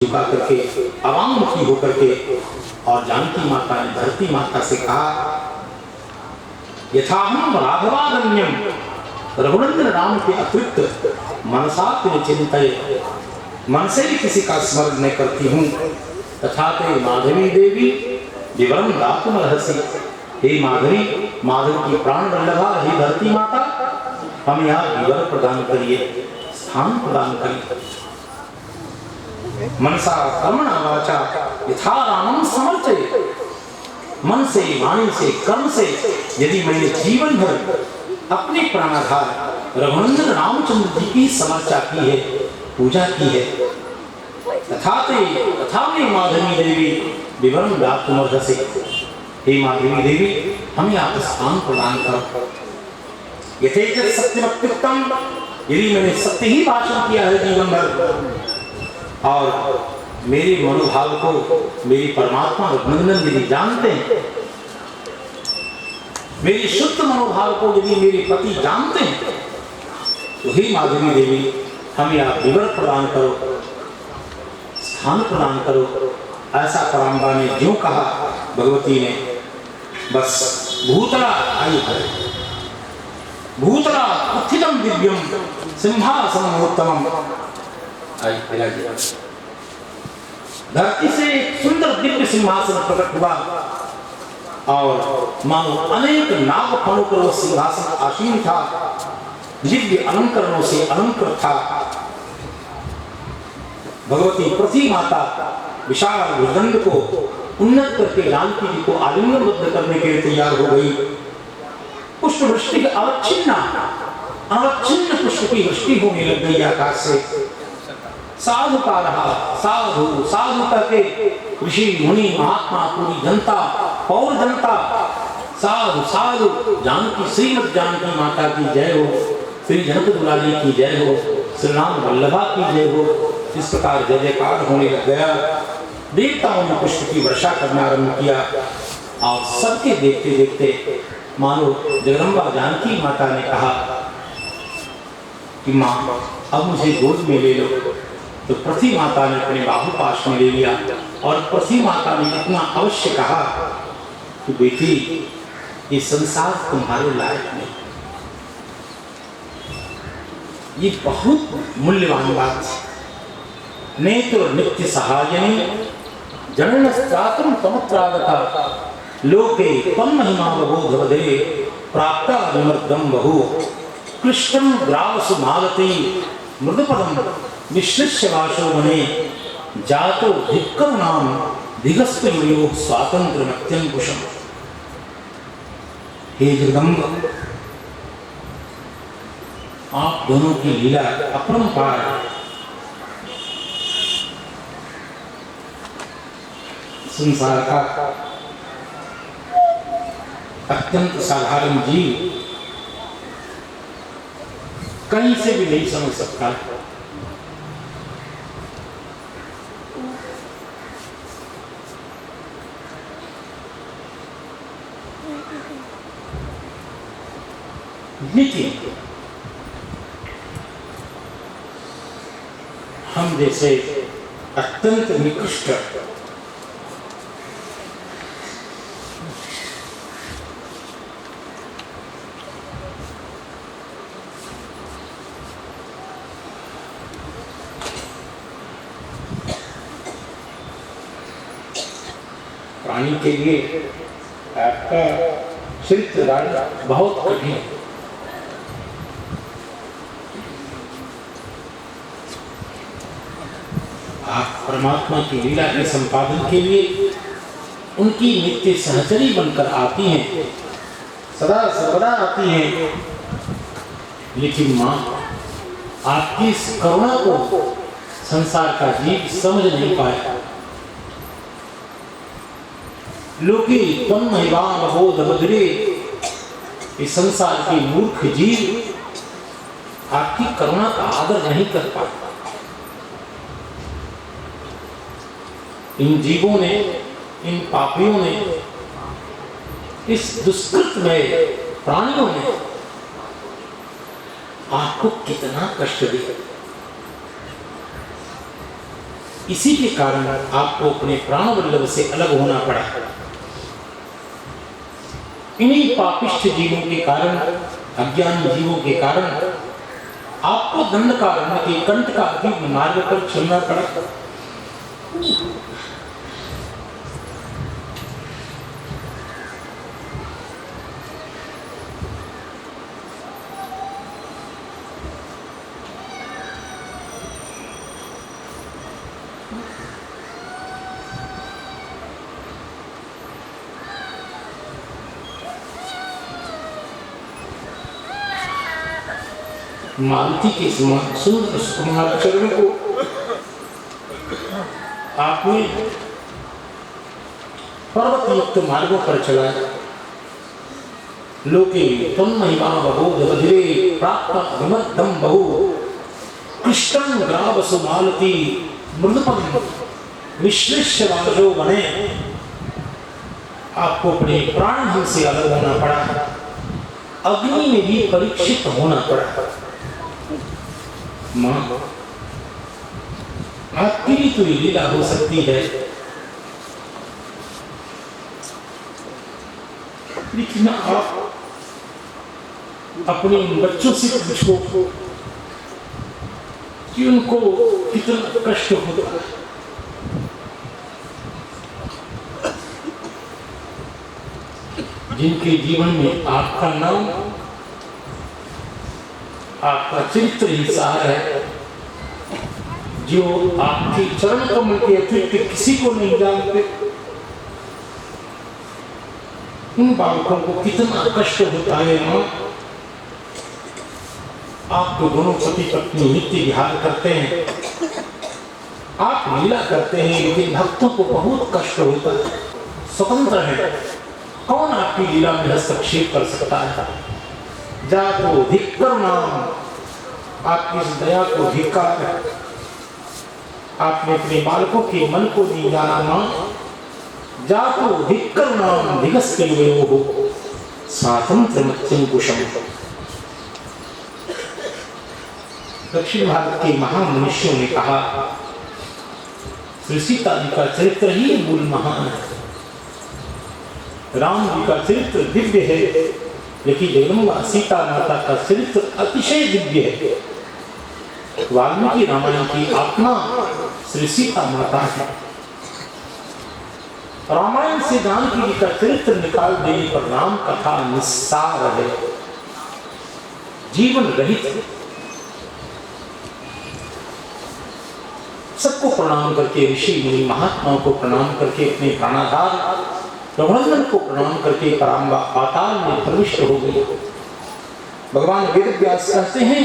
झुका करके अवामुखी होकर के और जानकी माता ने धरती माता से कहा, यथाहं राघवारण्यम रघुनंदन राम के अतिरिक्त मनसा ते चिंतये, मन से भी किसी का स्मरण नहीं करती हूँ, तथा ते माधवी देवी विवरम दातुमर्हसि। हे माधवी, माधव की प्राण वल्लभा, हे धरती माता, हम यहाँ विवर प्रदान करिए, स्थान प्रदान करिए। मनसा कर्मणा वाचा यथा रामं समर्चये, मन से, वाणी से, कर्म से यदि मैंने जीवन भर अपने प्राणाधार रघुनंदन रामचंद्र जी की समर्चा की है, पूजा की है, तथा में माधवी देवी विवरम दातुमर्हसि। हे माधवी देवी, हमें आप स्थान प्रदान करो। यथेच सत्यमत्युक्तम, यदि मैंने सत्य ही भाषण किया है जीवन भर और मेरे मनोभाव को मेरी परमात्मा रघुनंदन यदि जानते हैं, मेरी शुद्ध मनोभाव को यदि मेरे पति जानते हैं, तो हे माधवी देवी, हमें आप विवर प्रदान करो, स्थान प्रदान करो। ऐसा पराम्बा ने ज्यों कहा, भगवती ने बस भूतला आई है, भूतला उत्थितम दिव्यम सिंहासनोत्तमम आई विराजी। धरती से एक सुंदर दिव्य सिंहासन प्रकट हुआ और मानो अनेक नाग फणों पर वह सिंहासन आसीन था, दिव्य अलंकरणों से अलंकृत था। भगवती पृथ्वी माता विशाल भुजदंड को उन्नत करके जानकी जी को आलिंगनबद्ध करने के लिए तैयार हो गई। पुष्प वृष्टि अवच्छिन्न पुष्प की वृष्टि होने लग गई आकाश से। साधु का रहा, साधु साधु करके ऋषि मुनि महात्मा पूरी जनता पौर जनता साधु साधु जानकी, श्रीमद जानकी माता की जय हो, श्री जनक दुलारी की जय हो, श्री राम वल्लभा की जय हो। इस प्रकार जय जयकार होने लग गया। देवताओं ने पुष्प की वर्षा करना आरंभ किया और सबके देखते देखते मानो जगदम्बा जानकी माता ने कहा कि माँ, अब मुझे गोद में ले लो। तो पृथ्वी माता ने अपने बाहुपाश में ले लिया और पृथ्वी माता ने इतना अवश्य कहा कि बेटी, ये संसार तुम्हारे लायक नहीं, ये बहुत मूल्यवान बात है। नेत्र नित्य सहायनी जननस्त्रातम तमत्रागता लोके तम महिमा बोधवदे प्राप्ता विमर्दम बहु कृष्णं ग्रावसु मालती मृदपदम विश्लिष्य वाशो मने जातो धिक्करुणाम धिगस्तयुयो स्वातंत्र्यमत्यंकुशम। हे जगदम्ब, आप दोनों की लीला अपरंपार है। संसार का अत्यंत साधारण जीव कहीं से भी नहीं समझ सकता। लेकिन हम जैसे अत्यंत निकृष्ट प्राणी के लिए आपका चरित्र बहुत कठिन है। आप परमात्मा की लीला के संपादन के लिए उनकी नित्य सहचरी बनकर आती हैं, सदा सर्वदा आती हैं। लेकिन माँ, आपकी इस करुणा को संसार का जीव समझ नहीं पाया। लोके तम महिमा बोध बदरे, इस संसार के मूर्ख जीव आपकी करुणा का आदर नहीं कर पाते। इन जीवों ने, इन पापियों ने, इस दुष्कृत में प्राणियों ने आपको कितना कष्ट दिया। इसी के कारण आपको अपने प्राण वल्लभ से अलग होना पड़ा। इन्हीं पापिष्ठ जीवों के कारण, अज्ञानी जीवों के कारण आपको दंडकारण्य के कंठ का भी मार्ग पर चलना पड़ा। मालती के समान सुंदर सुकुमार चरण को आपने पर्वत युक्त मार्गों पर चलाया। लोके त्वं महिमा बहु बधिरे प्राप्त विमद्धं बहु कृष्णं ग्रावसु मालती मृदुपम विश्लेष्य वाजो बने। आपको अपने प्राण से अलग होना पड़ा, अग्नि में भी परीक्षित होना पड़ा। मां, आपकी भी तो लीला हो सकती है, लेकिन आप अपने बच्चों से पूछो कि उनको कितना कष्ट होता है। जिनके जीवन में आपका नाम, आपका चरित्र ही सार है, जो आपके चरण कमल के अतिरिक्त किसी को नहीं जानते, उन बालकों को कितना कष्ट होता है। मां, आप तो दोनों पति पत्नी नित्य विहार करते हैं, आप लीला करते हैं, लेकिन भक्तों को बहुत कष्ट होता है। स्वतंत्र है, कौन आपकी लीला में हस्तक्षेप कर सकता है। जातो धिक्कर नाम, आपकी इस दया को धिक्कार है। आपने अपने बालकों के मन को नहीं जाना। मां, जातो धिक्कर नाम धिगस्ते हो स्वातंत्र मत्यंकुशम। दक्षिण भारत के महामनुष्यों ने कहा, श्री सीता जी का चरित्र ही मूल महान है। राम जी का चरित्र दिव्य है, लेकिन जगदम्बा सीता माता का चरित्र अतिशय दिव्य है। वाल्मीकि रामायण की आत्मा श्री सीता माता है। रामायण से जानकी जी का चरित्र निकाल देने पर राम कथा निस्सार है, जीवन रहित है। सबको प्रणाम करके, ऋषि मुनि महात्माओं को प्रणाम करके, अपने प्राणाधार रघुनंदन को प्रणाम करके पराम्बा पाताल में प्रविष्ट हो गई। भगवान वेदव्यास कहते हैं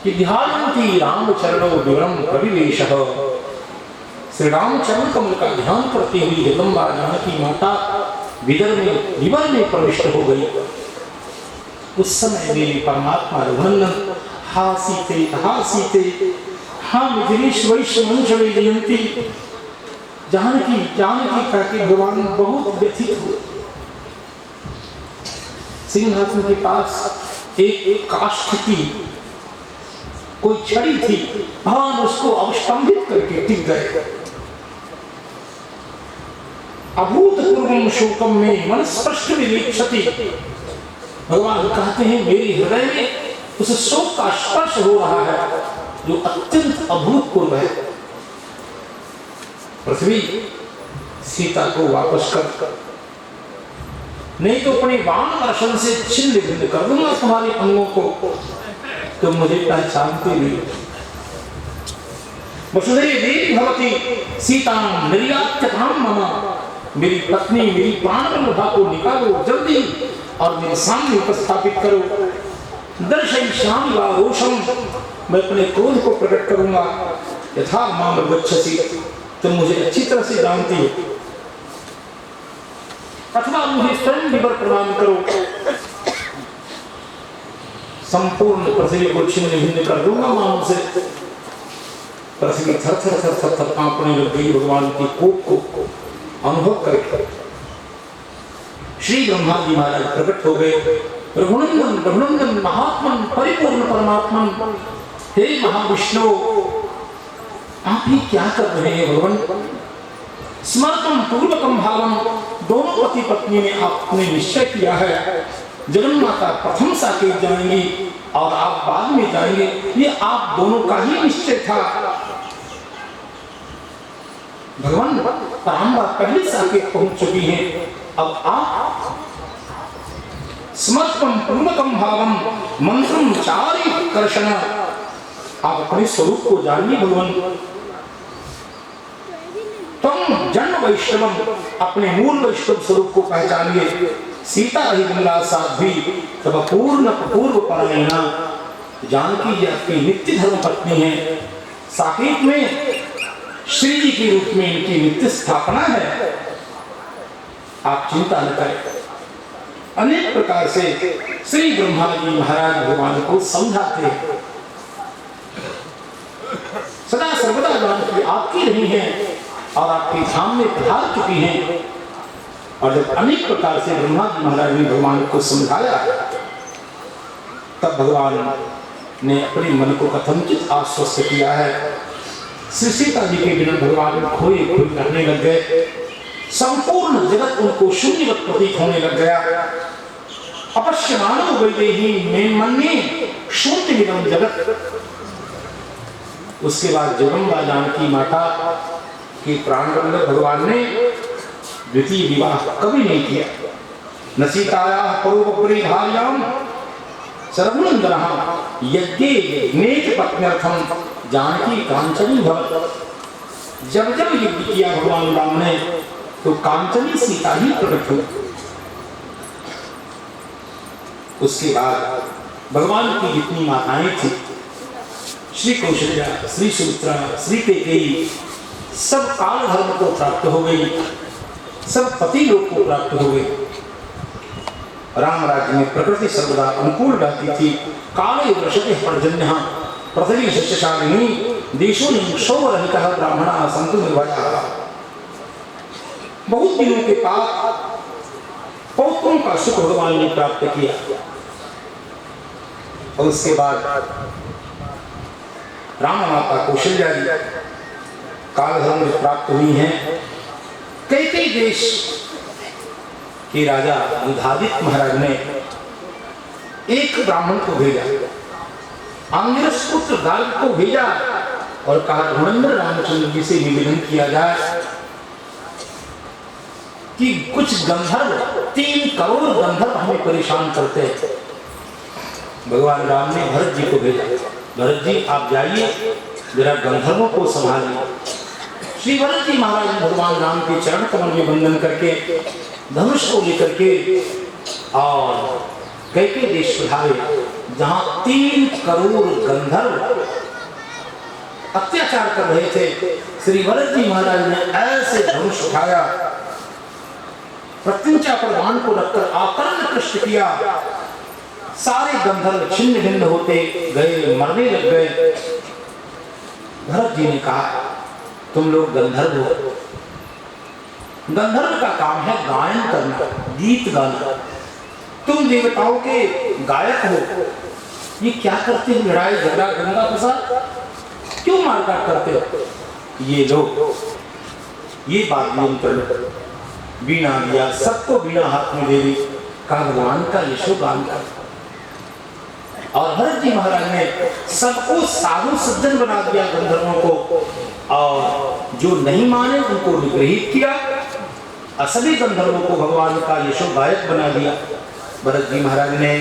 कि ध्यायन्ति रामचरणो विवरम कविवेशः। श्री रामचरण कमल का ध्यान करते हुए जगदम्बा जानकी माता विवर में प्रविष्ट हो गई। उस समय मेरे परमात्मा रघुनंदन हासीते हाँ मिथिलेश वैश्य जयंती जानकी करके भगवान बहुत व्यथित हुए। सिंहासन के पास एक काष्ठ की कोई छड़ी थी, भगवान उसको अवस्तंभित करके टिक गए। अभूतपूर्वं शोकम में मन स्पष्ट विवेक्षति। भगवान कहते हैं मेरे हृदय में उस शोक का स्पर्श हो रहा है जो अत्यंत अभूतपूर्व है। पृथ्वी, सीता को वापस कर, नहीं तो अपने वाम दर्शन से छिन्न भिन्न कर दूंगा तुम्हारे अंगों को, तो मुझे पहचानते नहीं। वसुधैव देवी भवती सीतां निर्यात्यतां मम। मेरी पत्नी, मेरी प्राणवल्लभा को निकालो जल्दी और मेरे सामने उपस्थापित करो। दर्शयिष्यामि वा रोषम्, मैं अपने क्रोध को प्रकट करूंगा। यथा माम गच्छसि, तुम मुझे अच्छी तरह से जानती हो, अथवा मुझे स्वयं विवर प्रदान करो। संपूर्ण पृथ्वी को छिन्न भिन्न कर दूंगा मानव से। पृथ्वी थर थर थर थर थर कांपने लग गई भगवान की कोप को अनुभव करके। श्री ब्रह्मा जी महाराज प्रकट हो गए। रघुनंदन महात्मन परिपूर्ण परमात्मन, हे महाविष्णु आप ही क्या कर रहे हैं भगवान? स्मर्तम पूर्वकम भावम, दोनों पति पत्नी ने आपने निश्चय किया है जगन्माता प्रथम साकेत जाएंगी और आप बाद में जाएंगे, ये आप दोनों का ही निश्चय था। भगवान तांबा पहले साकेत पहुंच चुकी हैं, अब आप स्मर्तम पूर्वकम भावम मंत्रम चारि कर्षण, आप अपने स्वरूप को जानिए भगवान। तुम जन्म वैष्णवम, अपने मूल वैष्णव स्वरूप को पहचानिए। सीता ही बिमला साध्वी तब पूर्ण पूर्व परायणा, जानकी जी आपकी नित्य धर्म पत्नी है। साकेत में श्री जी के रूप में इनकी नित्य स्थापना है, आप चिंता न करें। अनेक प्रकार से श्री ब्रह्मा जी महाराज भगवान को समझाते हैं, सदा सर्वदा जानकी आपकी रही है और आपके सामने पधार चुकी हैं। और जब अनेक प्रकार से ब्रह्मा जी महाराज ने भगवान को समझाया, तब भगवान ने अपने मन को कथनचित आश्वस्त किया है। श्री सीता जी के बिना भगवान खोए खोए रहने लग गए, संपूर्ण जगत उनको शून्यवत प्रतीत होने लग गया। अपश्यमानो वैदेही में मन्ये शून्यमिदं जगत। उसके बाद जगदम्बा जानकी माता के प्राणवल्लभ भगवान ने द्वितीय विवाह कभी नहीं किया। न सीतायाः परोपरि भार्यां सर्वनंदनः यज्ञे यज्ञेच पत्न्यर्थं जानकी कांचनी भवत्। जब जब यज्ञ किया भगवान राम ने, तो कांचनी सीता ही प्रकट हुई। उसके बाद भगवान की जितनी माताएं थी, श्री कौशल्या, श्री सुमित्रा, श्री कैकेयी, सब काल धर्म को प्राप्त हो गई, सब पति लोक को प्राप्त हो गई। राम राज्य में प्रकृति सर्वदा अनुकूल रहती थी। काले वृषते पर्जन्यः पृथ्वी शस्यशालिनी देशोऽयं क्षोभरहितः ब्राह्मणाः सन्तु निर्भयाः। बहुत दिनों के बाद पौत्रों का सुख भगवान ने प्राप्त किया। और उसके बाद राम माता कौशल्या जी कालधर्म में प्राप्त हुई हैं। कई देश के राजा युधादित्य महाराज ने एक ब्राह्मण को भेजा, अंगिरस पुत्र गार्ग को भेजा और कहा धुरंधर रामचंद्र जी से निवेदन किया जाए कि कुछ गंधर्व, 3 करोड़ गंधर्व हमें परेशान करते हैं। भगवान राम ने भरत जी को भेजा, भरत जी आप जाइए जरा गंधर्वों को संभालिए। श्री भरत जी महाराज ने भगवान राम के चरण कमल में बंधन करके धनुष को लेकर के और कैके देश पधारे, जहां 3 करोड़ गंधर्व अत्याचार कर रहे थे। श्री भरत जी महाराज ने ऐसे धनुष उठाया, प्रत्यंचा पर बाण को रखकर आकर्ण कृष्ट किया। सारे गंधर्व छिन्न भिन्न होते गए, मरने लग गए। भरत जी ने कहा तुम लोग गंधर्व हो, गंधर्व का काम है गायन करना, गीत गाना। तुम देवताओं के गायक हो, ये क्या करते हो? लड़ाई झगड़ा गंगा प्रसाद क्यों मारकाट करते हो? ये लोग ये बात नियंत्रण करो। बीणा दिया, सबको बीणा हाथ में दे दी, कहा भगवान का यशोगान कर। और भरत जी महाराज ने सबको साधु सज्जन बना दिया गंधर्वों को, और जो नहीं माने उनको निग्रहित किया। सभी गंधर्वों को भगवान का यशो गायक बना दिया। भरत जी महाराज ने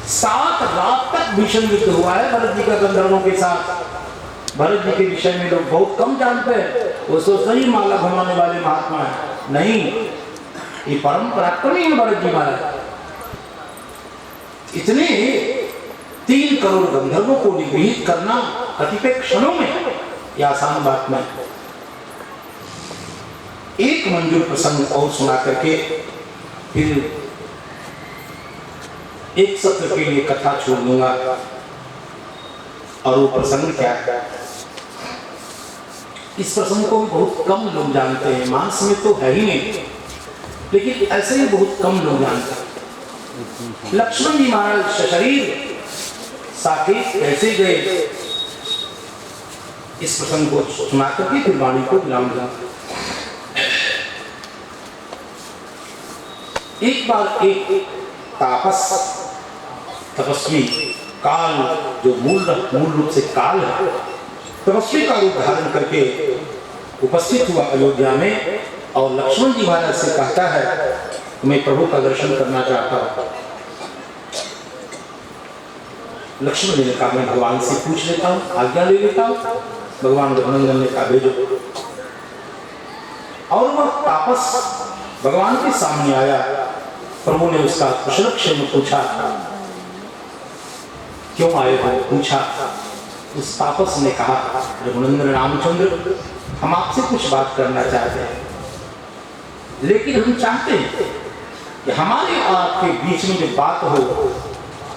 7 रात तक भीषण युद्ध हुआ है भरत जी का गंधर्वों के साथ। भरत जी के विषय में लोग बहुत कम जानते हैं, वो सोचते ही माला घुमाने वाले महात्मा है। नहीं, ये परम पराक्रमी है भरत जी महाराज। इतने 3 करोड़ गंधर्वों को निगृहित करना कतिपय क्षणों में यह आसान बात नहीं। एक मंजूर प्रसंग और सुना करके फिर एक सत्र के लिए कथा छोड़ दूंगा। और वो प्रसंग क्या है? इस प्रसंग को बहुत कम लोग जानते हैं, मानस में तो है ही नहीं, लेकिन ऐसे ही बहुत कम लोग जानते हैं। लक्ष्मण जी महाराज सशरीर साकेत कैसे गए, इस प्रसंग को सुना करके फिर वाणी को विराम दिया। एक बार एक तापस तपस्वी काल, जो मूल रूप से काल है, तपस्वी का रूप धारण करके उपस्थित हुआ अयोध्या में और लक्ष्मण जी महाराज से कहता है मैं प्रभु का दर्शन करना चाहता हूं। लक्ष्मण जी ने कहा मैं भगवान से पूछ लेता हूं, आज्ञा ले लेता हूं। भगवान रघुनंदन ने कहा भेजो। और वह तापस भगवान के सामने आया। प्रभु ने उसका कुशल क्षेम पूछा, क्यों आए हो पूछा। उस तापस ने कहा रघुनंदन रामचंद्र, हम आपसे कुछ बात करना चाहते हैं, लेकिन हम चाहते हैं कि हमारे आपके बीच में जो बात हो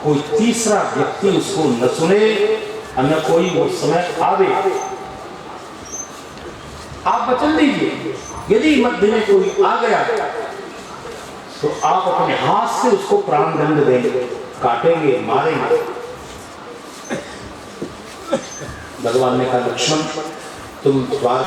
कोई तीसरा व्यक्ति उसको न सुने और न कोई वो समय आवे। आप वचन दीजिए, यदि मध्य में कोई आ गया तो आप अपने हाथ से उसको प्राण दंड देंगे, काटेंगे, मारेंगे। भगवान ने कहा लक्ष्मण तुम द्वार